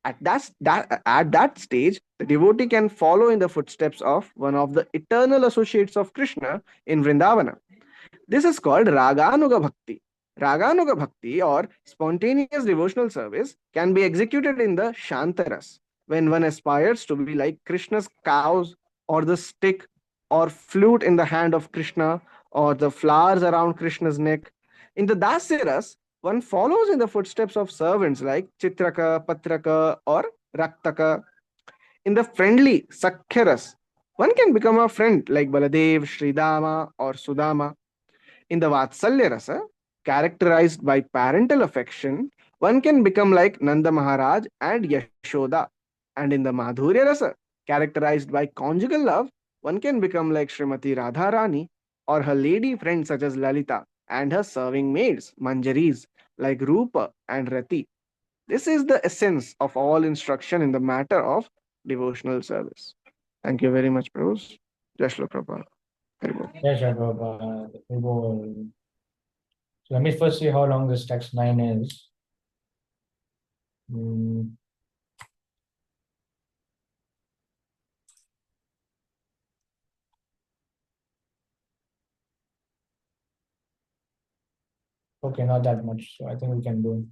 At that stage, the devotee can follow in the footsteps of one of the eternal associates of Krishna in Vrindavana. This is called Raganuga Bhakti. Raganuga Bhakti or spontaneous devotional service can be executed in the Shantaras when one aspires to be like Krishna's cows or the stick or flute in the hand of Krishna or the flowers around Krishna's neck. In the Dasyaras, one follows in the footsteps of servants like Chitraka, Patraka, or Raktaka. In the friendly Sakhyaras, one can become a friend like Baladev, Sridama, or Sudama. In the Vatsalya Rasa, characterized by parental affection, one can become like Nanda Maharaj and Yashoda. And in the Madhurya Rasa, characterized by conjugal love, one can become like Srimati Radharani or her lady friends such as Lalita and her serving maids, Manjaris, like Rupa and Rati. This is the essence of all instruction in the matter of devotional service. Thank you very much, Prabhu. Jai Shri Prabhupada. Hari Bol. Yes, Prabhupada. We will. So let me first see how long this text 9 is. Mm, Okay, not that much. So I think we can do.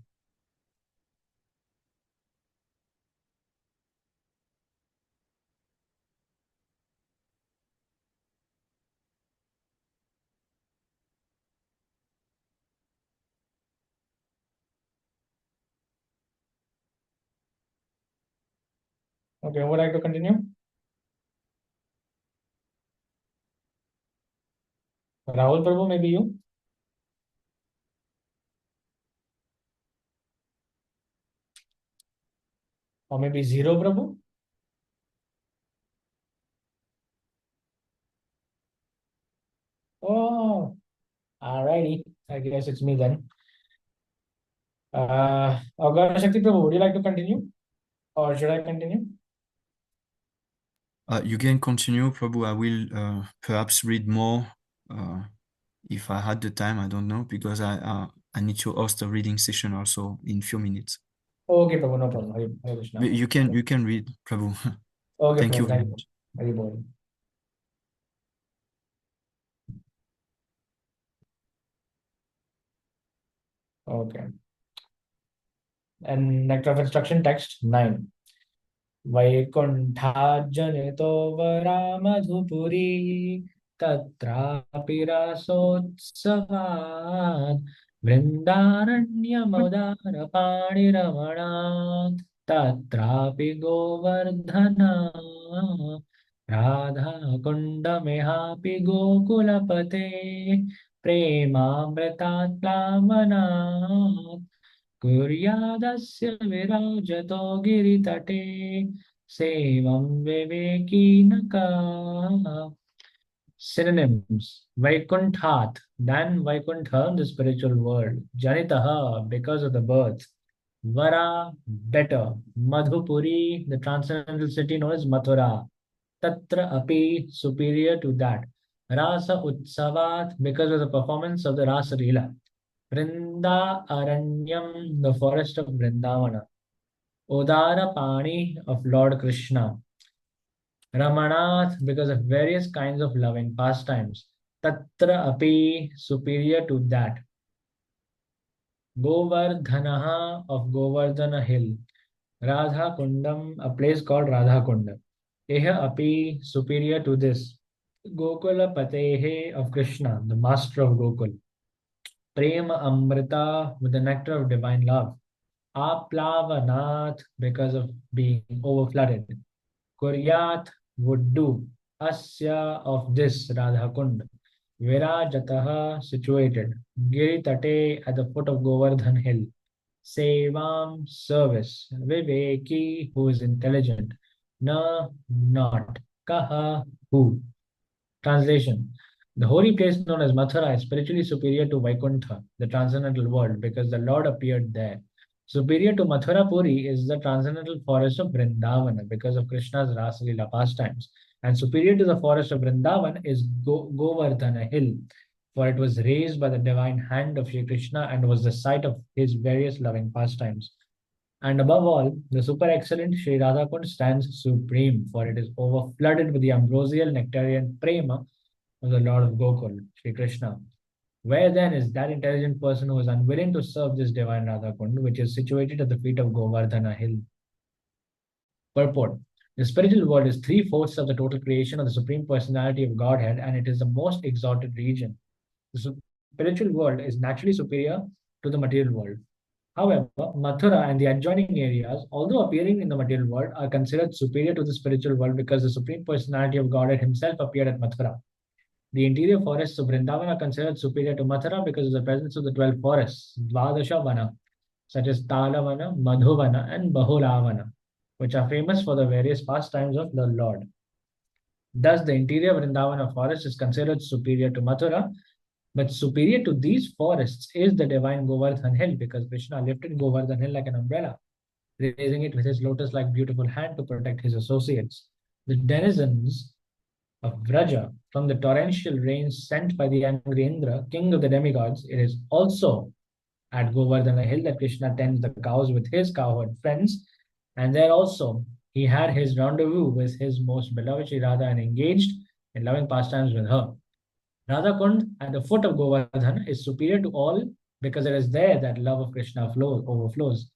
Okay, would like to continue? Rahul Prabhu, maybe you? Or maybe Zero Prabhu? Oh, alrighty. I guess it's me then. Agar Shakti Prabhu, would you like to continue? Or should I continue? You can continue, Prabhu. I will perhaps read more if I had the time. I don't know, because I need to host a reading session also in few minutes. Okay, Prabhu, no problem. Hare Krishna. You can read, Prabhu. Okay, Thank you Prabhu, very thank you. much. Very boring. Okay. And Nectar of Instruction text 9. वैकुण्ठाज्जनितो वरामधुपुरी तत्रापि रासोत्सवात् वृन्दारण्यमदारपाणिरमणात् तत्रापि Govardhana राधाकुण्डमिहापि गोकुलपते प्रेमामृतात् प्लावनात् कुर्यादस्य विराजतो गिरितटे सेवं विवेकिनका. Synonyms: Vaikunthat, then Vaikuntha, the spiritual world. Janitaha, because of the birth. Vara, better. Madhupuri, the transcendental city known as Mathura. Tatra api, superior to that. Rasa Utsavat, because of the performance of the Rasa Leela. Vrinda Aranyam, the forest of Vrindavana. Udara Pani of Lord Krishna. Ramanath, because of various kinds of loving pastimes. Tatra api, superior to that. Govardhanaha of Govardhana hill. Radha Kundam, a place called Radha Kunda. Eha api, superior to this. Gokula Patehe of Krishna, the master of Gokul. Prema Amrita, with the nectar of divine love. Aplavanath, because of being overflooded. Kuryat, would do. Asya, of this Radhakund. Virajataha, situated. Giritate, at the foot of Govardhan hill. Sevam, service. Viveki, who is intelligent. Na, not. Kaha, who. Translation: the holy place known as Mathura is spiritually superior to Vaikuntha, the transcendental world, because the Lord appeared there. Superior to Mathura Puri is the transcendental forest of Vrindavana because of Krishna's Rasalila pastimes. And superior to the forest of Vrindavan is Govardhana hill, for it was raised by the divine hand of Sri Krishna and was the site of his various loving pastimes. And above all, the super excellent Sri Radhakund stands supreme, for it is overflooded with the ambrosial nectarian prema of the Lord of Gokul, Sri Krishna. Where then is that intelligent person who is unwilling to serve this divine Radhakund, which is situated at the feet of Govardhana hill? Purport: the spiritual world is three-fourths of the total creation of the Supreme Personality of Godhead, and it is the most exalted region. The spiritual world is naturally superior to the material world. However, Mathura and the adjoining areas, although appearing in the material world, are considered superior to the spiritual world because the Supreme Personality of Godhead himself appeared at Mathura. The interior forests of Vrindavan are considered superior to Mathura because of the presence of the 12 forests, Dvadasha Vana, such as Talavana, Madhuvana, and Bahulavana, which are famous for the various pastimes of the Lord. Thus, the interior Vrindavana forest is considered superior to Mathura, but superior to these forests is the divine Govardhan hill because Krishna lifted Govardhan hill like an umbrella, raising it with his lotus-like beautiful hand to protect his associates. The denizens of Vraja from the torrential rains sent by the angry Indra, king of the demigods. It is also at Govardhana hill that Krishna tends the cows with his cowherd friends, and there also he had his rendezvous with his most beloved Sri Radha and engaged in loving pastimes with her. Radha Kund at the foot of Govardhan is superior to all because it is there that love of Krishna overflows.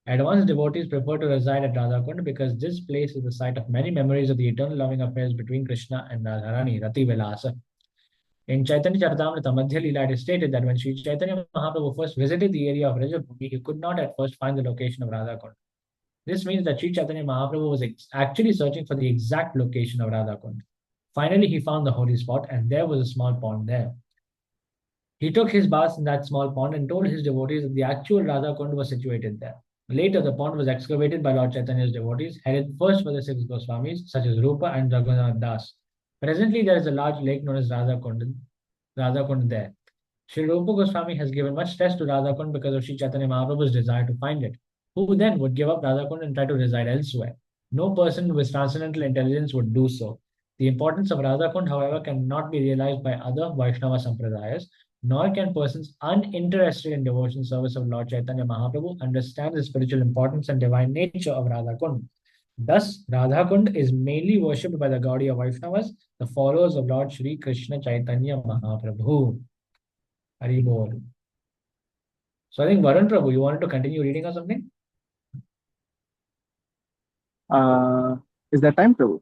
Advanced devotees prefer to reside at Radhakund because this place is the site of many memories of the eternal loving affairs between Krishna and Radharani, Rati Vilasa. In Chaitanya Charitamrita Madhya Leela, it is stated that when Sri Chaitanya Mahaprabhu first visited the area of Rajabhumi, he could not at first find the location of Radhakund. This means that Sri Chaitanya Mahaprabhu was actually searching for the exact location of Radhakund. Finally, he found the holy spot, and there was a small pond there. He took his bath in that small pond and told his devotees that the actual Radha Kund was situated there. Later, the pond was excavated by Lord Chaitanya's devotees, headed first by the six Goswamis, such as Rupa and Raghunath Das. Presently, there is a large lake known as Radha Kund there. Sri Rupa Goswami has given much stress to Radha Kund because of Sri Chaitanya Mahaprabhu's desire to find it. Who then would give up Radha Kund and try to reside elsewhere? No person with transcendental intelligence would do so. The importance of Radha Kund, however, cannot be realized by other Vaishnava Sampradayas, nor can persons uninterested in devotion service of Lord Chaitanya Mahaprabhu understand the spiritual importance and divine nature of Radha Kund. Thus, Radha Kund is mainly worshipped by the Gaudiya Vaishnavas, the followers of Lord Shri Krishna Chaitanya Mahaprabhu. Hari Bol. So I think Varun Prabhu, you wanted to continue reading or something? Uh, is that time, Prabhu?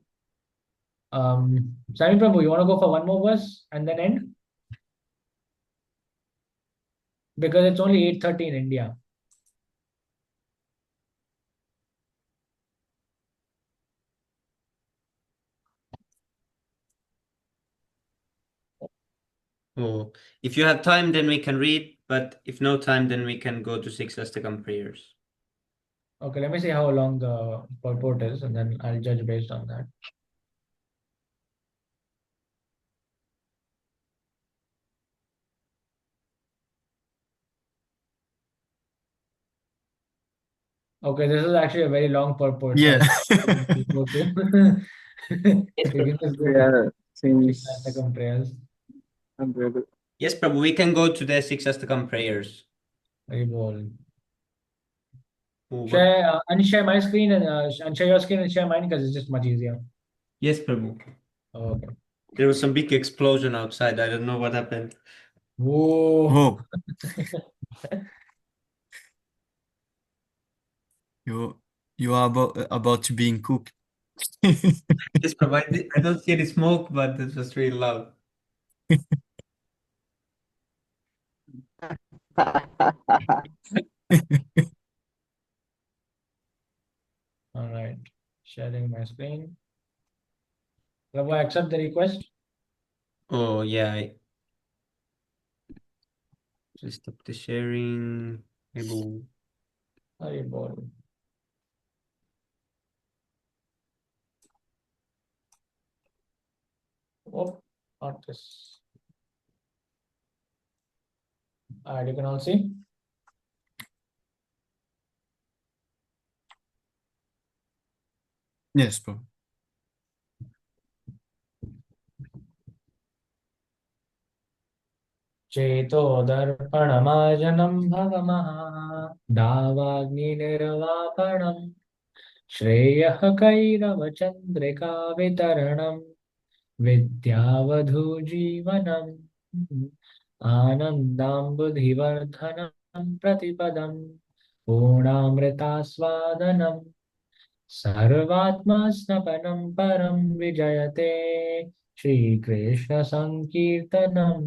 Sami Prabhu, you want to go for one more verse and then end? Because it's only 8:30 in India. Oh, if you have time, then we can read, but if no time, then we can go to six Astakam prayers. Okay, let me see how long the purport is, and then I'll judge based on that. Okay, this is actually a very long purport, so I Yeah. think we go to Yes, we can Prabhu. just go to Yeah, seems Shikshastakam prayers. unbearable. Yes, Prabhu, we can go to the six Astakam prayers. Hari Bol. Oh, Share, unshare my screen and unshare your screen and share mine because it's just much easier. yes, Prabhu. Okay. There was some big explosion outside. I don't know what happened. Whoa. Oh, you are about to being cooked. Yes, Prabhu. I don't see any smoke, but it was really loud. All right. Sharing my screen. Prabhu, I accept the request. Oh, yeah. I just stop the sharing. Prabhu. Hari Bol. Oh, not this. All right, you can all see. Yes, bro. चेतो दर्पणमाजनं भवमः दावाग्निर्वापणम् श्रेयः कैरवचन्द्रिका वितरणम् विद्यावधूजीवनम् आनन्दाम्बुधिवर्धनं प्रतिपदम् पूर्णामृतास्वादनम् सर्वात्मस्नपनं परं विजयते श्रीकृष्णसङ्कीर्तनम्.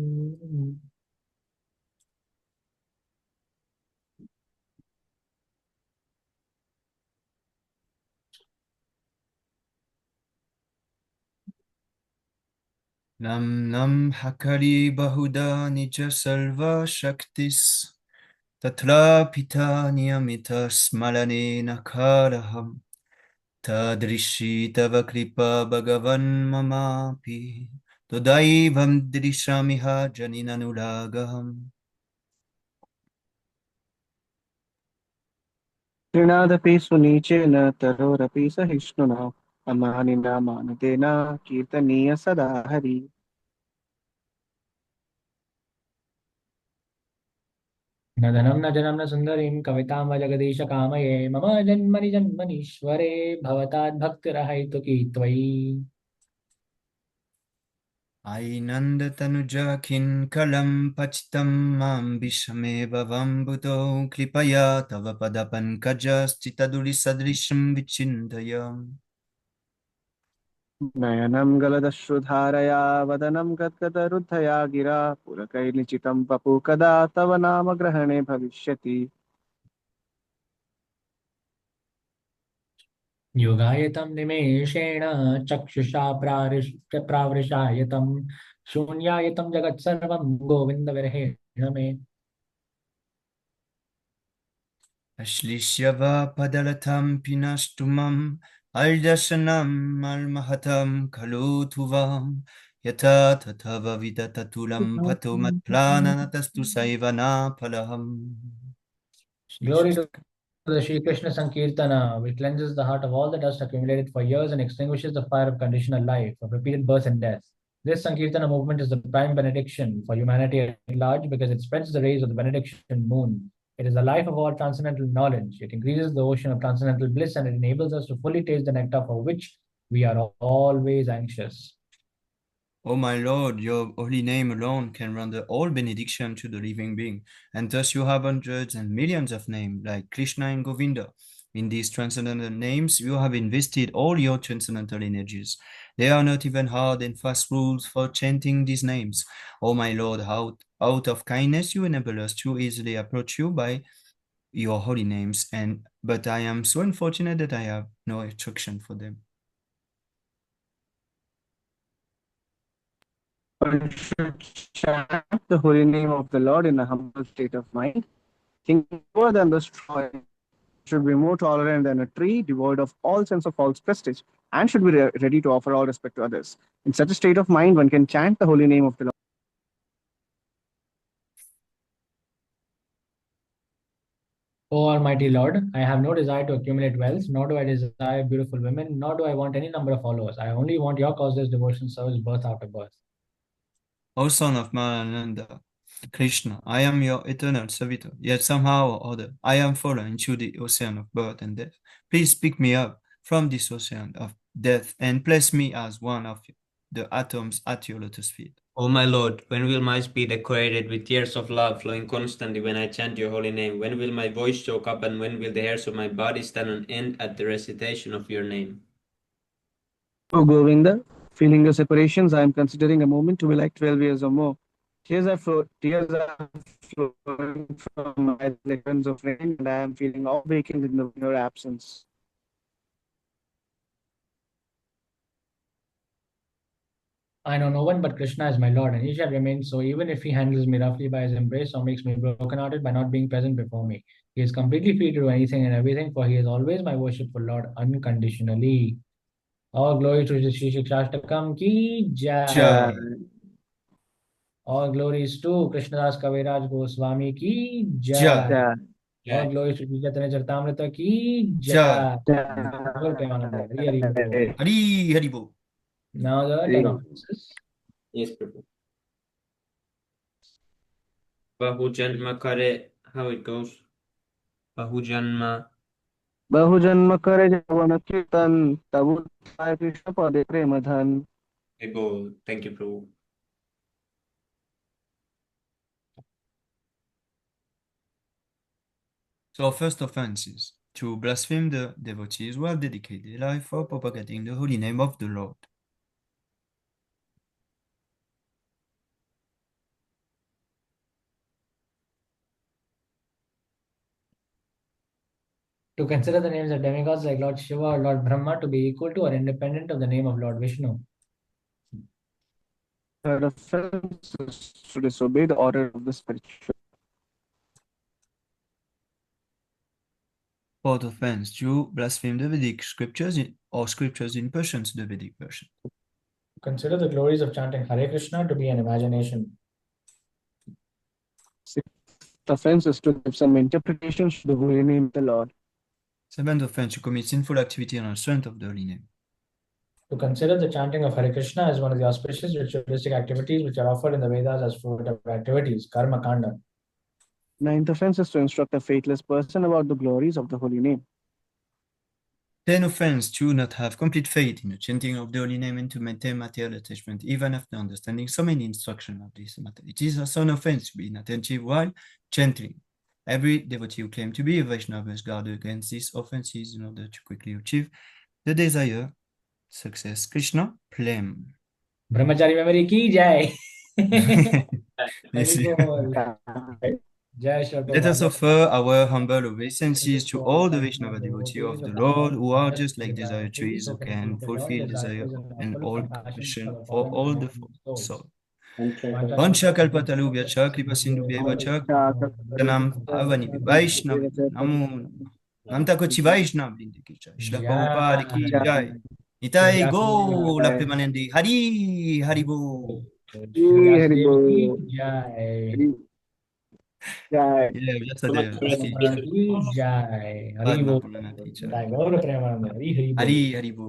Nam nam hakari bahuda nija salva shaktis tatra pita niyamita smalane nakaraham tadrishi tava kripa bhagavan mamapi todaivam drishamiha janinanuragaham. तृणादपि सुनीचेन तरोरपि सहिष्णुना अमानिना मानतेन कीर्तनीय सदा हरि न धनं न जनं न सुन्दरीं कवितां व जगदीश कामये मम जन्मनि जन्मनीश्वरे भवताद्भक्तिरहैतुकी त्वयि. Ainanda tanuja kin kalam pachitam mam bishame bhavam buto klipaya tava padapan kajas chitaduri sadrisham vichindayam. नयनं गलदश्रुधारया वदनं गद्गदरुद्धया गिरा पुलकैर्निचितं पपु कदा तव नाम ग्रहणे भविष्यति युगायतं निमेषेण चक्षुषा प्रावृषायतं शून्यायतं जगत्सर्वं गोविन्दविरहेण मे Ashlishyava padalatam pinashtumam aldashanam almahatam kalutuvam yata tatava vidatatulam patomat plananatastu saivana palaham. Shri Glory Shastakam. to the Sri Krishna Sankirtana, which cleanses the heart of all the dust accumulated for years and extinguishes the fire of conditional life, of repeated birth and death. This Sankirtana movement is the prime benediction for humanity at large because it spreads the rays of the benediction moon. It is the life of all transcendental knowledge. It increases the ocean of transcendental bliss and it enables us to fully taste the nectar for which we are always anxious. O my Lord, your holy name alone can render all benediction to the living being, and thus you have hundreds and millions of names, like Krishna and Govinda. In these transcendental names, you have invested all your transcendental energies. There are not even hard and fast rules for chanting these names. O my Lord, out of kindness you enable us to easily approach you by your holy names, but I am so unfortunate that I have no instruction for them. One should chant the holy name of the Lord in a humble state of mind, thinking lower than the straw, should be more tolerant than a tree, devoid of all sense of false prestige, and should be ready to offer all respect to others. In such a state of mind, one can chant the holy name of the Lord. O Almighty Lord, I have no desire to accumulate wealth, nor do I desire beautiful women, nor do I want any number of followers. I only want your causeless devotion service birth after birth. O son of Mahananda, Krishna, I am your eternal servitor, yet somehow or other I am fallen into the ocean of birth and death. Please pick me up from this ocean of death and place me as one of the atoms at your lotus feet. O my Lord, when will my speech decorated with tears of love flowing constantly when I chant your holy name? When will my voice choke up and when will the hairs of my body stand on end at the recitation of your name? O Govinda, feeling your separations, I am considering a moment to be like 12 years or more. Tears are flowing from my eyes like runs of rain, and I am feeling all breaking in your absence. I know no one but Krishna is my Lord, and he shall remain so even if he handles me roughly by his embrace or makes me broken-hearted by not being present before me. He is completely free to do anything and everything, for he is always my worshipful Lord unconditionally. All glory to the Shri Shikshashtakam ki jai. Jai, Jai. All glories to Krishnadas Kaviraj Goswami ki Jai, jai. Jai. All Jai. glories to Chaitanya Charitamrita ki Jai. jai. Gaur Premanande. Hari Hari Bol. Jai. Hari Hari Bol. Now the 10 offenses. Yes, Prabhu. Bahujanma kare, how it goes? Bahujanma. बहुजन्म करे जवन कीर्तन तब उत्थाय कृष्ण पदे प्रेम धन Ebo. Thank you, Prabhu. So our first offense is to blaspheme the devotees who have dedicated their life for propagating the holy name of the Lord. To consider the names of demigods like Lord Shiva or Lord Brahma to be equal to or independent of the name of Lord Vishnu. third offense is to disobey the order of the spiritual. Fourth offense to blaspheme the Vedic scriptures or scriptures in Persian, the Vedic version. Consider the glories of chanting Hare Krishna to be an imagination. Sixth offense is to give some interpretations to the holy name of the Lord. Seventh offense to commit sinful activity on the strength of the holy name. To consider the chanting of Hare Krishna as one of the auspicious ritualistic activities which are offered in the Vedas as fruitive activities, Karma Kanda. Ninth offense is to instruct a faithless person about the glories of the holy name. 10 offense to not have complete faith in the chanting of the holy name and to maintain material attachment, even after understanding so many instructions of this matter. It is also an offense to be inattentive while chanting. Every devotee who claims to be a Vaishnava must guard against these offenses in order to quickly achieve the desired success. Krishna, blame. Brahmachari memory की जय Hari Yes. बोल जय Shri Let us Prabhupada offer our humble obeisances Just to to all all the Vaishnava Vaishnava devotee devotees of the of the Lord Lord, who are just just like desire desirees, trees so who can can fulfill all fulfill desire desires and have and full all compassion for compassion the for fallen all and the helpless souls. souls. Vancha kalpatarubhyacha kripa sindhubhyevacha Tanam Avani Vaishnava Namo Namah. Namta Kochi Vaishnava Bindi Ki Jai. Shila Prabhupada Ki Jai. Nitai Go La Premanandi Hari Hari Bo. Vyas Hari देव की Bol. जय Hari Jai. Yeah, Vyasadeva. Asti. की जय Hari Padma बोल Purnanati Jai. जय गौर प्रेमानंद हरि हरि बोल Hari Hari Bo.